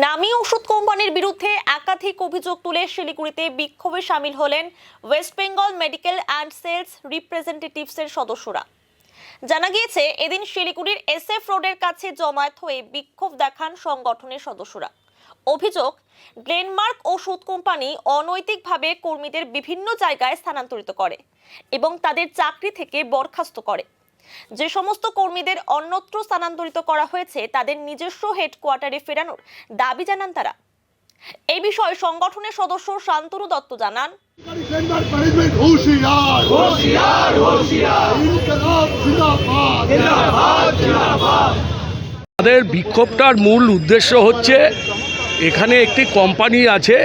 নামী ওষুধ কোম্পানির বিরুদ্ধে একাধিক অভিযোগ তুলে শিলিগুড়িতে বিক্ষোভে শামিল হলেন West Bengal medical and sales রিপ্রেজেন্টেটিভসের সদস্যরা। জানা গিয়েছে, এদিন শিলিগুড়ির SF রোডের কাছে জমায়েত হয়ে বিক্ষোভ দেখান সংগঠনের সদস্যরা। অভিযোগ, গ্লেনমার্ক ওষুধ কোম্পানি অনৈতিকভাবে কর্মীদের বিভিন্ন জায়গায় স্থানান্তরিত করে এবং তাদের চাকরি থেকে বরখাস্ত করে। যে সমস্ত কর্মীদের অন্যত্র স্থানান্তরিত করা হয়েছে তাদের নিজস্ব হেডকোয়ার্টারে ফেরানোর দাবি জানান তারা। এই বিষয়ে সংগঠনের সদস্য শান্তনু দত্ত জানান, তাদের বিক্ষোভটার মূল উদ্দেশ্য হচ্ছে, এখানে একটি কোম্পানি আছে,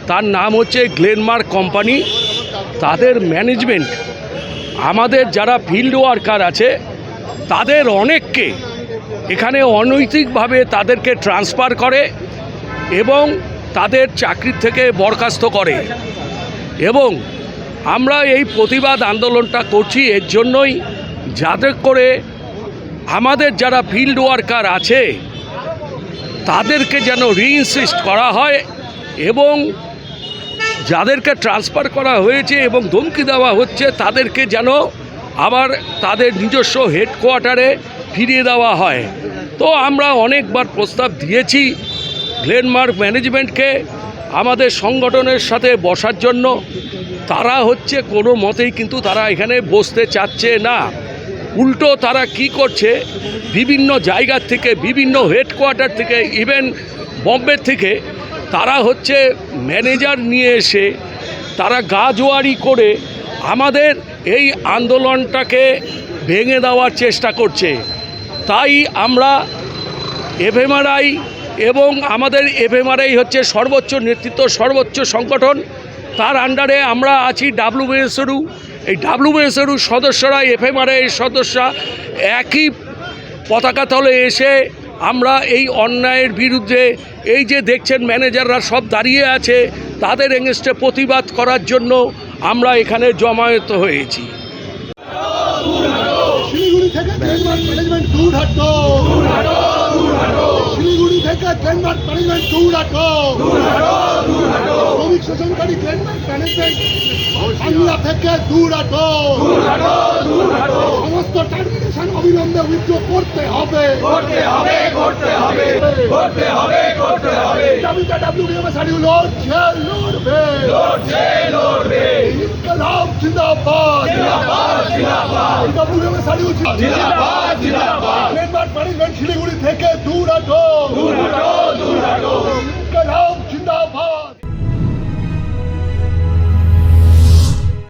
তার নাম হচ্ছে গ্লেনমার্ক কোম্পানি। তাদের ম্যানেজমেন্ট আমাদের যারা ফিল্ড ওয়ার্কার আছে তাদের অনেককে এখানে অনৈতিকভাবে তাদেরকে ট্রান্সফার করে এবং তাদের চাকরি থেকে বরখাস্ত করে। এবং আমরা এই প্রতিবাদ আন্দোলনটা করছি এর জন্যই, যাতে করে আমাদের যারা ফিল্ড ওয়ার্কার আছে তাদেরকে যেন রিইনসিস্ট করা হয় এবং যাদেরকে ট্রান্সফার করা হয়েছে এবং ধমকি দেওয়া হচ্ছে তাদেরকে যেন আবার তাদের নিজস্ব হেডকোয়ার্টারে ফিরিয়ে দেওয়া হয়। তো আমরা অনেকবার প্রস্তাব দিয়েছি গ্লেনমার্ক ম্যানেজমেন্টকে আমাদের সংগঠনের সাথে বসার জন্য। তারা হচ্ছে কোনো মতেই কিন্তু তারা এখানে বসতে চাচ্ছে না। উল্টো তারা কি করছে, বিভিন্ন জায়গার থেকে, বিভিন্ন হেডকোয়ার্টার থেকে, ইভেন বম্বে থেকে তারা হচ্ছে ম্যানেজার নিয়ে এসে তারা গাজোয়ারি করে আমাদের এই আন্দোলনটাকে ভেঙে দেওয়ার চেষ্টা করছে। তাই আমরা FMRI এবং আমাদের FMRI হচ্ছে সর্বোচ্চ নেতৃত্ব, সর্বোচ্চ সংগঠন, তার আন্ডারে আমরা আছি WBSRU। এই WBSRU সদস্যরা, FMRI সদস্যরা একই পতাকা তলে এসে আমরা এই অন্যায়ের বিরুদ্ধে, এই যে দেখছেন ম্যানেজাররা সব দাঁড়িয়ে আছে, তাদের এগেনস্টে প্রতিবাদ করার জন্য আমরা এখানে জমায়েত হয়েছি। শিলিগুড়ি থেকে গ্লেনমার্ক ম্যানেজমেন্ট দূর হাঁটো, শিলিগুড়ি থেকে গ্লেনমার্ক ম্যানেজমেন্ট দূর হাঁটো, শ্রমিক শোষণকারী গ্লেনমার্ক ম্যানেজমেন্ট বাংলা থেকে দূর হাঁটো, সমস্ত টার্মিনেশন অবিলম্বে উইথড্র করতে হবে। WBSRU লড়বে, ইনকলাব জিন্দাবাদ, WBSRU জিন্দাবাদ। গ্লেনমার্ক ম্যানেজমেন্ট শিলিগুড়ি থেকে দূর হাঁটো।